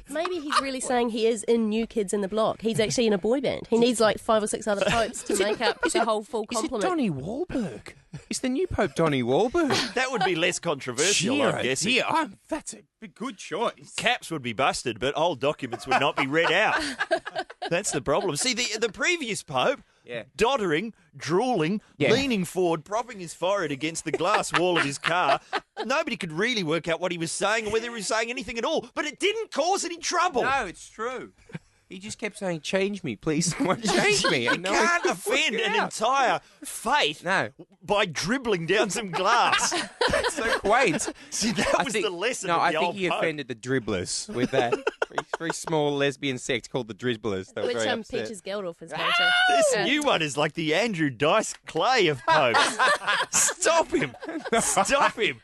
[SPEAKER 19] maybe he's really saying he is in New Kids in the Block. He's actually in a boy band. He needs like 5 or 6 other popes to make up the whole full complement.
[SPEAKER 3] Is it Donnie Wahlberg? Is the new Pope Donnie Wahlberg?
[SPEAKER 1] That would be less controversial, I'm guessing.
[SPEAKER 3] Yeah, that's a good choice.
[SPEAKER 1] Caps would be busted, but old documents would not be read out. That's the problem. See, the previous Pope, doddering, drooling, leaning forward, propping his forehead against the glass wall of his car. Nobody could really work out what he was saying or whether he was saying anything at all, but it didn't cause any trouble.
[SPEAKER 3] No, it's true. He just kept saying, change me, please. Someone change me.
[SPEAKER 1] You can't offend an entire faith by dribbling down some glass.
[SPEAKER 3] That's so quaint.
[SPEAKER 1] See, that was the lesson of the
[SPEAKER 3] I think
[SPEAKER 1] old
[SPEAKER 3] he
[SPEAKER 1] Pope.
[SPEAKER 3] offended the dribblers with that. Very small lesbian sect called the Dribblers. They were
[SPEAKER 19] Which
[SPEAKER 3] very upset.
[SPEAKER 19] Peaches Geldof is going to.
[SPEAKER 1] This new one is like the Andrew Dice Clay of popes. Stop him. Stop him.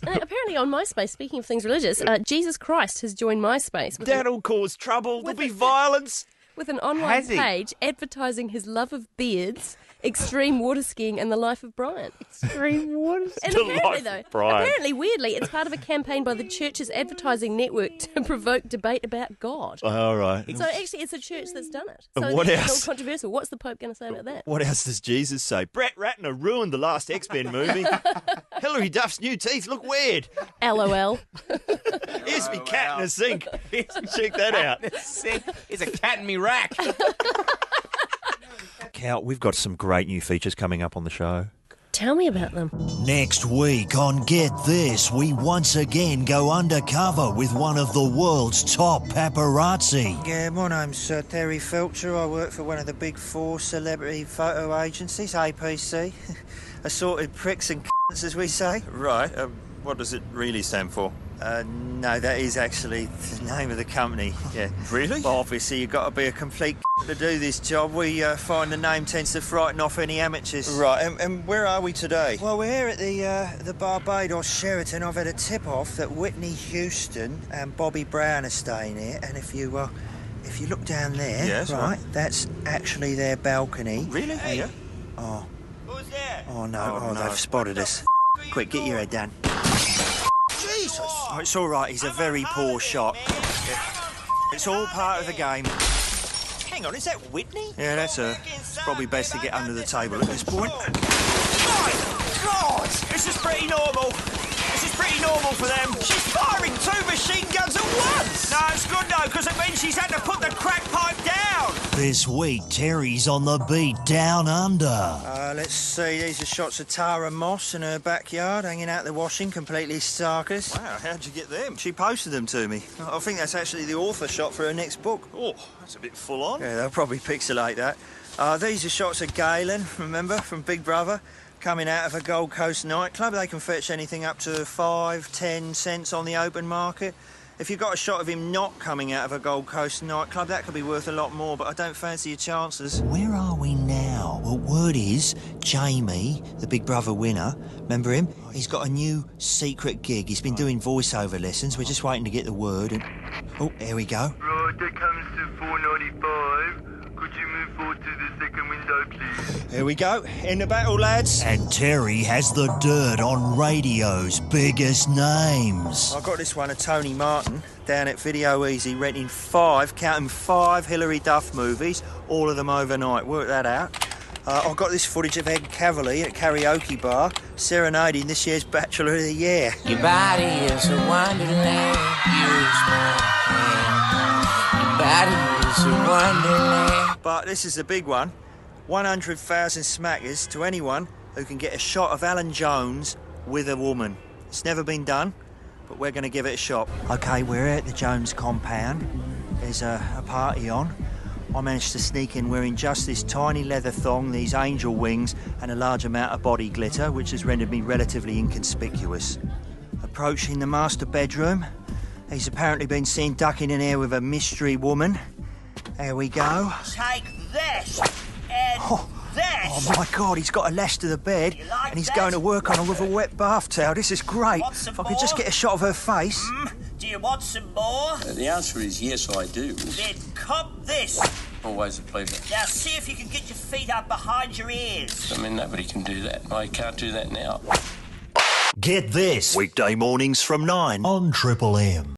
[SPEAKER 19] Apparently on MySpace, speaking of things religious, Jesus Christ has joined MySpace.
[SPEAKER 1] That'll cause trouble. There'll be violence.
[SPEAKER 19] With an online page advertising his love of beards, extreme water skiing, and the life of Brian.
[SPEAKER 3] Extreme water
[SPEAKER 19] And
[SPEAKER 1] The life of Brian.
[SPEAKER 19] apparently, weirdly, it's part of a campaign by the church's advertising network to provoke debate about God.
[SPEAKER 1] All right.
[SPEAKER 19] So actually, it's a church that's done it.
[SPEAKER 1] And
[SPEAKER 19] So
[SPEAKER 1] what
[SPEAKER 19] it's
[SPEAKER 1] else?
[SPEAKER 19] all controversial. What's the Pope going to say about that?
[SPEAKER 1] What else does Jesus say? Brett Ratner ruined the last X-Men movie. Hilary Duff's new teeth look weird.
[SPEAKER 19] LOL.
[SPEAKER 1] Here's me cat in a sink. Check that out.
[SPEAKER 3] It's a cat in me rack.
[SPEAKER 1] Cal, we've got some great new features coming up on the show.
[SPEAKER 19] Tell me about them.
[SPEAKER 21] Next week on Get This, we once again go undercover with one of the world's top paparazzi.
[SPEAKER 22] Yeah, my name's Terry Felcher. I work for one of the big 4 celebrity photo agencies, APC. Assorted pricks and c***s, as we say.
[SPEAKER 1] Right. What does it really stand for?
[SPEAKER 22] No, that is actually the name of the company. Yeah.
[SPEAKER 1] Really?
[SPEAKER 22] Well, obviously, you've got to be a complete to do this job. We find the name tends to frighten off any amateurs.
[SPEAKER 1] Right, and where are we today?
[SPEAKER 22] Well, we're here at the Barbados Sheraton. I've had a tip-off that Whitney Houston and Bobby Brown are staying here, and if you look down there,
[SPEAKER 1] Yes, right.
[SPEAKER 22] that's actually their balcony.
[SPEAKER 1] Really?
[SPEAKER 22] Hey.
[SPEAKER 1] Yeah.
[SPEAKER 22] Oh.
[SPEAKER 1] Who's there?
[SPEAKER 22] Oh, no.
[SPEAKER 1] Oh, no.
[SPEAKER 22] They've spotted us. Quick, get your head down. Jesus! Oh, it's all right. He's a very poor shot. It's all part of the game.
[SPEAKER 1] Hang on, is that Whitney?
[SPEAKER 22] Yeah, that's her. It's probably best to get under the table at this point.
[SPEAKER 1] My God! This is pretty normal. This is pretty normal for them. She's firing 2 machine guns at once. No, it's good though, because it means she's had to put the crack pipe down.
[SPEAKER 21] This week, Terry's on the beat down under.
[SPEAKER 22] Let's see. These are shots of Tara Moss in her backyard, hanging out the washing, completely starkers.
[SPEAKER 1] Wow, how'd you get them?
[SPEAKER 22] She posted them to me. I think that's actually the author shot for her next book.
[SPEAKER 1] Oh, that's a bit full on.
[SPEAKER 22] Yeah, they'll probably pixelate that. These are shots of Galen, remember, from Big Brother, coming out of a Gold Coast nightclub. They can fetch anything up to 5, 10 cents on the open market. If you got a shot of him not coming out of a Gold Coast nightclub, that could be worth a lot more, but I don't fancy your chances.
[SPEAKER 21] Where are we now? Well, word is Jamie, the Big Brother winner, remember him? He's got a new secret gig. He's been doing voiceover lessons. We're just waiting to get the word. And oh, here we go.
[SPEAKER 2] Right, that comes to 495. Could you move forward to the second window, please?
[SPEAKER 22] Here we go. In the battle, lads.
[SPEAKER 21] And Terry has the dirt on radio's biggest names.
[SPEAKER 22] I got this one of Tony Martin down at Video Easy renting 5 Hilary Duff movies, all of them overnight. Work that out. I've got this footage of Ed Cavalier at a karaoke bar serenading this year's Bachelor of the Year.
[SPEAKER 5] Your body is a wonderland. Use my hand. Your body is a wonderland.
[SPEAKER 22] But this is the big one. 100,000 smackers to anyone who can get a shot of Alan Jones with a woman. It's never been done, but we're going to give it a shot. OK, we're at the Jones compound. There's a party on. I managed to sneak in wearing just this tiny leather thong, these angel wings, and a large amount of body glitter, which has rendered me relatively inconspicuous. Approaching the master bedroom, he's apparently been seen ducking in here with a mystery woman. There we go.
[SPEAKER 5] Take this and this.
[SPEAKER 22] Oh my God, he's got a lash to the bed, and he's going to work on her with a wet bath towel. This is great. If I could just get a shot of her face.
[SPEAKER 5] Do you want some more?
[SPEAKER 23] The answer is yes, I do.
[SPEAKER 5] Then cop this.
[SPEAKER 23] Always a pleasure.
[SPEAKER 5] Now see if you can get your feet up behind your ears.
[SPEAKER 23] I mean, nobody can do that. I can't do that now.
[SPEAKER 21] Get this. Weekday mornings from 9 on Triple M.